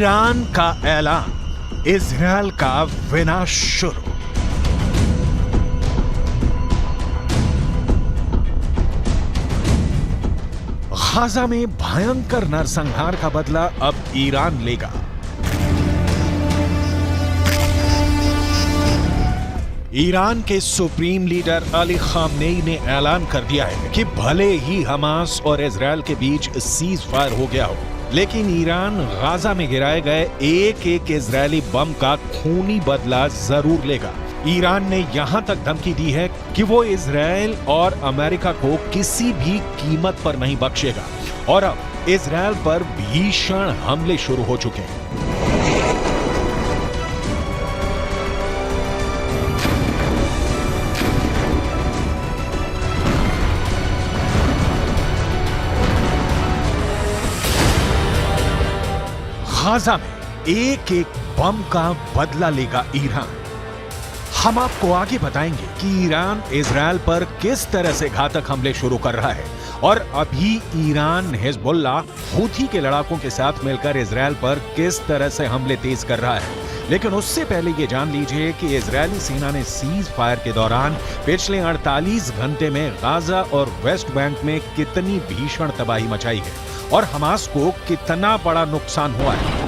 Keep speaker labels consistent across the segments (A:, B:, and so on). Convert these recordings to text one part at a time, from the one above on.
A: Iran का ऐलान, Israel का विनाश शुरू। गाजा में भयंकर नरसंहार का बदला अब ईरान लेगा। ईरान के सुप्रीम लीडर अली खामनेई ने ऐलान कर दिया है कि भले ही हमास और इजरायल के बीच सीज फायर हो गया हो, लेकिन ईरान गाजा में गिराए गए एक एक इजरायली बम का खूनी बदला जरूर लेगा। ईरान ने यहां तक धमकी दी है कि वो इजरायल और अमेरिका को किसी भी कीमत पर नहीं बख्शेगा और अब इजरायल पर भीषण हमले शुरू हो चुके हैं। गाजा में एक एक बम का बदला लेगा ईरान। हम आपको आगे बताएंगे कि ईरान इजरायल पर किस तरह से घातक हमले शुरू कर रहा है और अभी ईरान हिजबुल्लाह हूथी के लड़ाकों के साथ मिलकर इजरायल पर किस तरह से हमले तेज कर रहा है। लेकिन उससे पहले ये जान लीजिए कि इजरायली सेना ने सीज फायर के दौरान पिछले 48 घंटे में गाजा और वेस्ट बैंक में कितनी भीषण तबाही मचाई है और हमास को कितना बड़ा नुकसान हुआ है।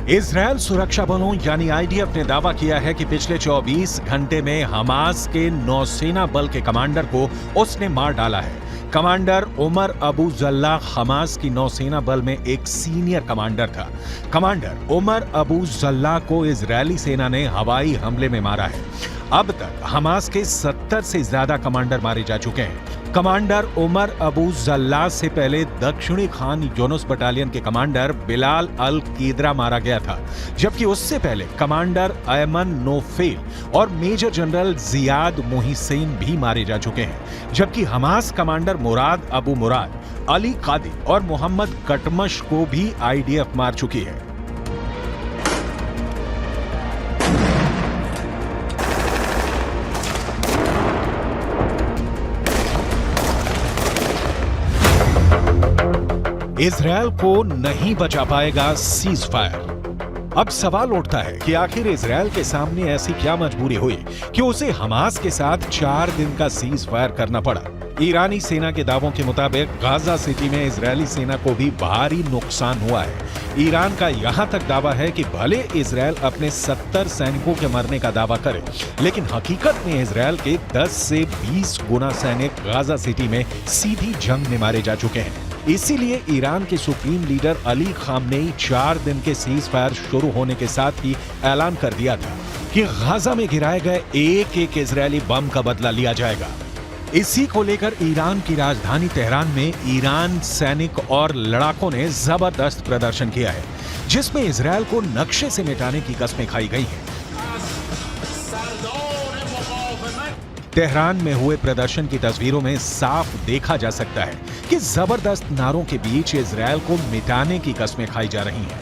A: इजरायल सुरक्षा बलों यानी आईडीएफ ने दावा किया है कि पिछले 24 घंटे में हमास के नौसेना बल के कमांडर को उसने मार डाला है। Commander Umar Abu Jallah Hamas की नौसेना बल में एक सीनियर कमांडर था। कमांडर उमर अबू जल्लाह को इजरायली सेना ने हवाई हमले में मारा है। अब तक हमास के 70 से ज्यादा कमांडर मारे जा चुके हैं। कमांडर उमर अबू जल्लाह से पहले दक्षिणी खान यूनुस बटालियन के कमांडर बिलाल अल कीदरा मारा गया था, जबकि उससे पहले कमांडर अयमन नोफेल और मेजर जनरल जियाद मोहिसेन भी मारे जा चुके हैं। जबकि हमास कमांडर मुराद अबू मुराद, अली कादी और मोहम्मद कटमश को भी आईडीएफ मार चुकी है। इजरायल को नहीं बचा पाएगा सीज फायर। अब सवाल उठता है कि आखिर इजरायल के सामने ऐसी क्या मजबूरी हुई कि उसे हमास के साथ 4 दिन का सीज फायर करना पड़ा। ईरानी सेना के दावों के मुताबिक गाजा सिटी में इजरायली सेना को भी भारी नुकसान हुआ है। ईरान का यहां तक दावा है कि भले इजरायल अपने 70 सैनिकों के मरने का दावा करे, लेकिन हकीकत में इजरायल के 10 से 20 गुना सैनिक गाजा सिटी में सीधी जंग में मारे जा चुके हैं। इसीलिए ईरान के सुप्रीम लीडर अली खामनेई 4 दिन के सीज फायर शुरू होने के साथ ही ऐलान कर दिया था कि गाजा में गिराए गए एक एक इजरायली बम का बदला लिया जाएगा। इसी को लेकर ईरान की राजधानी तेहरान में ईरान सैनिक और लड़ाकों ने जबरदस्त प्रदर्शन किया है, जिसमें इजरायल को नक्शे से मिटाने की कस्में खाई गई हैं। तेहरान में हुए प्रदर्शन की तस्वीरों में साफ देखा जा सकता है कि जबरदस्त नारों के बीच इजरायल को मिटाने की कस्में खाई जा रही हैं।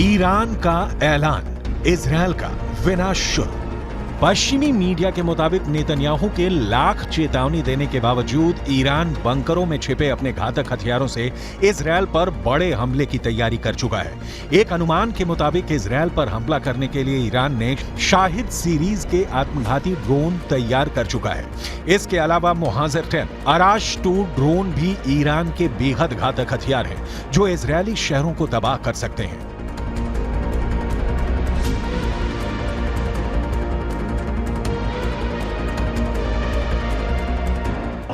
A: ईरान का ऐलान, इजरायल का विनाश शुरू। पश्चिमी मीडिया के मुताबिक नेतन्याहू के लाख चेतावनी देने के बावजूद ईरान बंकरों में छिपे अपने घातक हथियारों से इजरायल पर बड़े हमले की तैयारी कर चुका है। एक अनुमान के मुताबिक इजरायल पर हमला करने के लिए ईरान ने शाहिद सीरीज के आत्मघाती ड्रोन तैयार कर चुका है। इसके अलावा मुहाजिर 10, अराश 2 ड्रोन भी ईरान के बेहद घातक हथियार हैं, जो इजरायली शहरों को तबाह कर सकते हैं।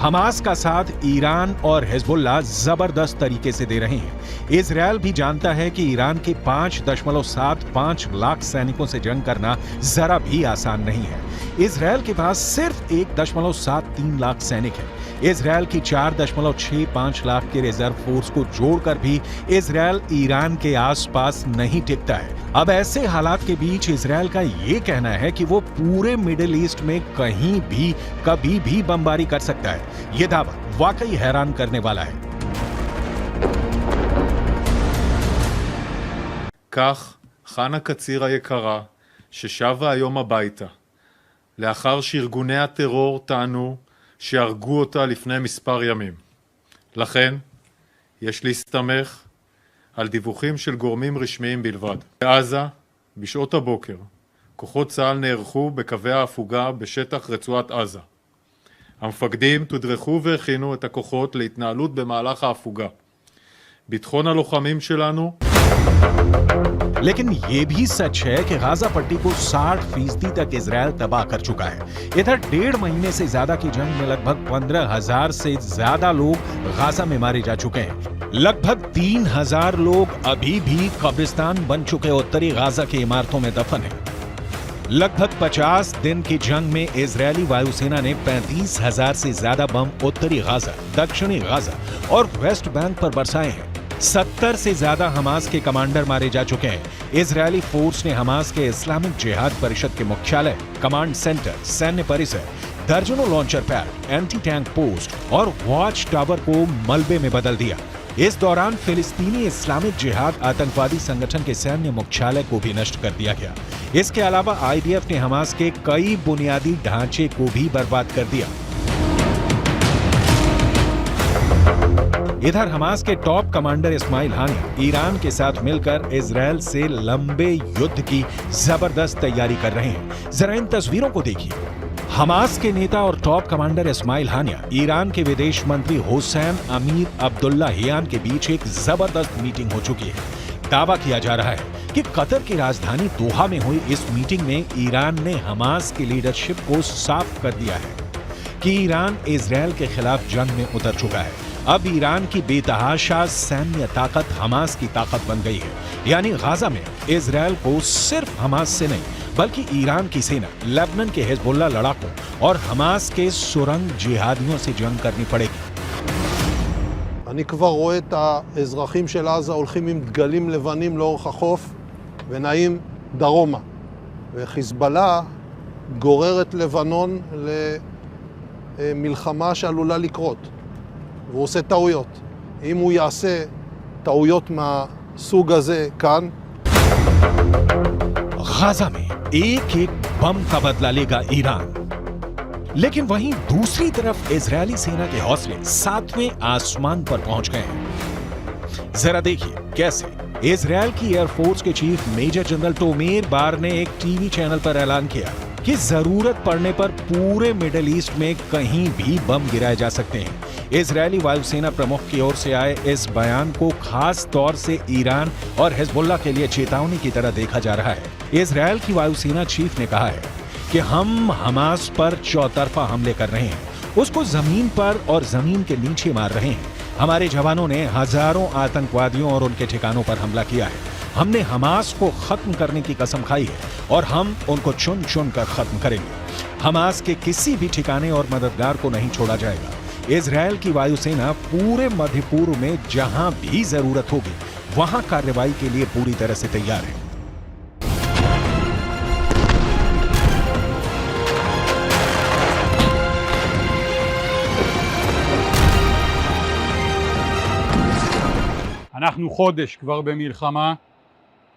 A: हमास का साथ ईरान और हिजबुल्लाह जबरदस्त तरीके से दे रहे हैं। इजरायल भी जानता है कि ईरान के 5.75 लाख सैनिकों से जंग करना जरा भी आसान नहीं है। इजरायल के पास सिर्फ 1.73 लाख सैनिक है। इजरायल की 4.65 लाख के रिजर्व फोर्स को जोड़कर भी इजरायल ईरान के आसपास नहीं टिकता है। अब ऐसे हालात के बीच इजरायल का यह कहना है कि वो पूरे मिडिल ईस्ट में कहीं भी कभी भी बमबारी कर सकता है। यह दावा वाकई हैरान करने वाला है।
B: כך חנה קציר היקרה, ששבה היום הביתה, לאחר שארגוני הטרור טענו שהרגו אותה לפני מספר ימים. לכן, יש להסתמך על דיווחים של גורמים רשמיים בלבד. בעזה, בשעות הבוקר, כוחות צה"ל נערכו בקווי ההפוגה בשטח רצועת עזה. המפקדים תודרכו והכינו את הכוחות להתנהלות במהלך ההפוגה. ביטחון הלוחמים שלנו
A: लेकिन ये भी सच है कि गाजा पट्टी को 60% तक इजरायल तबाह कर चुका है। इधर 1.5 महीने से ज्यादा की जंग में लगभग 15,000 से ज्यादा लोग गाजा में मारे जा चुके हैं। लगभग 3,000 लोग अभी भी कब्रिस्तान बन चुके उत्तरी गाजा की इमारतों में दफन हैं। लगभग 50 दिन की जंग में इजरायली वायुसेना ने 35,000 से ज्यादा बम उत्तरी गाजा, दक्षिणी गाजा और वेस्ट बैंक पर बरसाए हैं। 70 से ज्यादा हमास के कमांडर मारे जा चुके हैं। इजरायली फोर्स ने हमास के इस्लामिक जिहाद परिषद के मुख्यालय, कमांड सेंटर, सैन्य परिसर, दर्जनों launcher pad, anti tank post और वॉच टावर को मलबे में बदल दिया। इस दौरान फिलिस्तीनी इस्लामिक जिहाद आतंकवादी संगठन के सैन्य मुख्यालय को भी नष्ट कर दिया गया। इसके अलावा आईडीएफ ने हमास के कई बुनियादी ढांचे को भी बर्बाद कर दिया। इधर हमास के टॉप कमांडर इस्माइल हानिया ईरान के साथ मिलकर इजरायल से लंबे युद्ध की जबरदस्त तैयारी कर रहे हैं। जरा इन तस्वीरों को देखिए। हमास के नेता और टॉप कमांडर इस्माइल हानिया ईरान के विदेश मंत्री हुसैन अमीर अब्दुल्लाहियान के बीच एक जबरदस्त मीटिंग हो चुकी है। दावा किया जा रहा है कि कतर की राजधानी दोहा में हुई इस मीटिंग में ईरान ने हमास की लीडरशिप को साफ कर दिया है कि ईरान इजरायल के खिलाफ जंग में उतर चुका है। अब ईरान की बेतहाशा सैन्य ताकत हमास की ताकत बन गई है। यानी गाजा में इजरायल को सिर्फ हमास से नहीं बल्कि ईरान की सेना, लेबनान के हिजबुल्लाह लड़ाकों और हमास के सुरंग जिहादियों से जंग करनी पड़ेगी।
C: אני כבר רואה את האזרחים של עזה הולכים עם דגלים לבנים לאורך החוף ונעים דרומה. וחיזבאללה גוררת לבנון למלחמה שעלולה לקרות. והוא עושה טעויות. אם הוא יעשה טעויות מהסוג הזה כאן,
A: गाजा में एक एक बम का बदला लेगा ईरान। लेकिन वहीं दूसरी तरफ इजरायली सेना के हौसले 7वें आसमान पर पहुंच गए हैं। जरा देखिए कैसे। इजरायल की एयरफोर्स के चीफ मेजर जनरल टोमेर बार ने एक टीवी चैनल पर ऐलान किया कि जरूरत पड़ने पर पूरे मिडिल ईस्ट में कहीं भी बम गिराए जा सकते हैं। इजरायली वायुसेना प्रमुख की ओर से आए इस बयान को खास तौर से ईरान और हिजबुल्लाह के लिए चेतावनी की तरह देखा जा रहा है। इजरायल की वायुसेना चीफ ने कहा है कि हम हमास पर चौतरफा हमले कर रहे हैं, उसको जमीन पर और जमीन के नीचे मार रहे हैं। हमारे जवानों ने हजारों आतंकवादियों और उनके ठिकानों पर हमला किया है। हमने हमास को खत्म करने की कसम खाई है और हम उनको चुन चुन कर खत्म करेंगे। हमास के किसी भी ठिकाने और मददगार को नहीं छोड़ा जाएगा। इजरायल की वायुसेना पूरे मध्य पूर्व में जहां भी जरूरत होगी वहां कार्रवाई के लिए पूरी तरह से तैयार है।
D: אנחנו חודש כבר במלחמה,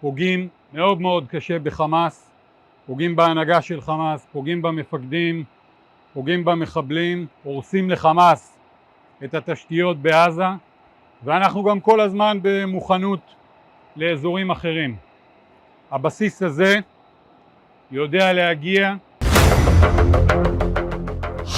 D: פוגעים מאוד מאוד קשה בחמאס, פוגעים בהנהגה של חמאס, פוגעים במפקדים, פוגעים במחבלים, הורסים לחמאס את התשתיות בעזה, ואנחנו גם כל הזמן במוכנות לאזורים אחרים. הבסיס הזה יודע להגיע.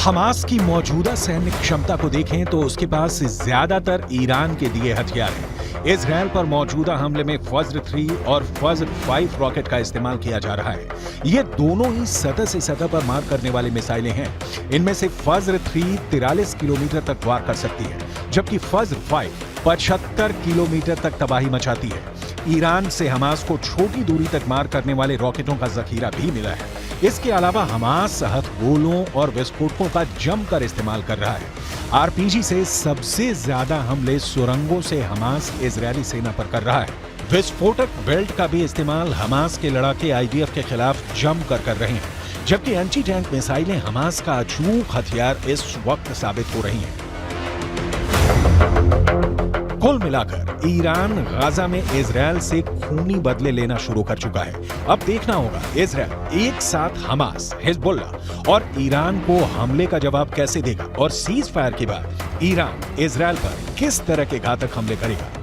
A: हमास की मौजूदा सैन्य क्षमता को देखें तो उसके पास ज्यादातर ईरान के दिए हथियार हैं। इजरायल पर मौजूदा हमले में फज्र 3 और फज्र 5 रॉकेट का इस्तेमाल किया जा रहा है। ये दोनों ही सतह से सतह पर मार करने वाली मिसाइलें हैं। इनमें से फज्र 3 43 किलोमीटर तक वार कर सकती है, जबकि फज्र 5 75 किलोमीटर तक तबाही मचाती है। ईरान से हमास को छोटी दूरी तक मार करने वाले रॉकेटों का जखीरा भी मिला है। इसके अलावा हमास हथगोलों और विस्फोटकों का जमकर इस्तेमाल कर रहा है। आरपीजी से सबसे ज्यादा हमले सुरंगों से हमास इजरायली सेना पर कर रहा है। विस्फोटक बेल्ट का भी इस्तेमाल हमास के लड़ाके आईडीएफ के खिलाफ जमकर कर रहे हैं, जबकि एंटी टैंक मिसाइलें हमास का अचूक हथियार इस वक्त साबित हो रही हैं। कुल मिलाकर ईरान गाजा में इजरायल से खूनी बदले लेना शुरू कर चुका है। अब देखना होगा इजरायल एक साथ हमास, हिजबुल्लाह और ईरान को हमले का जवाब कैसे देगा और सीज फायर के बाद ईरान इजरायल पर किस तरह के घातक हमले करेगा।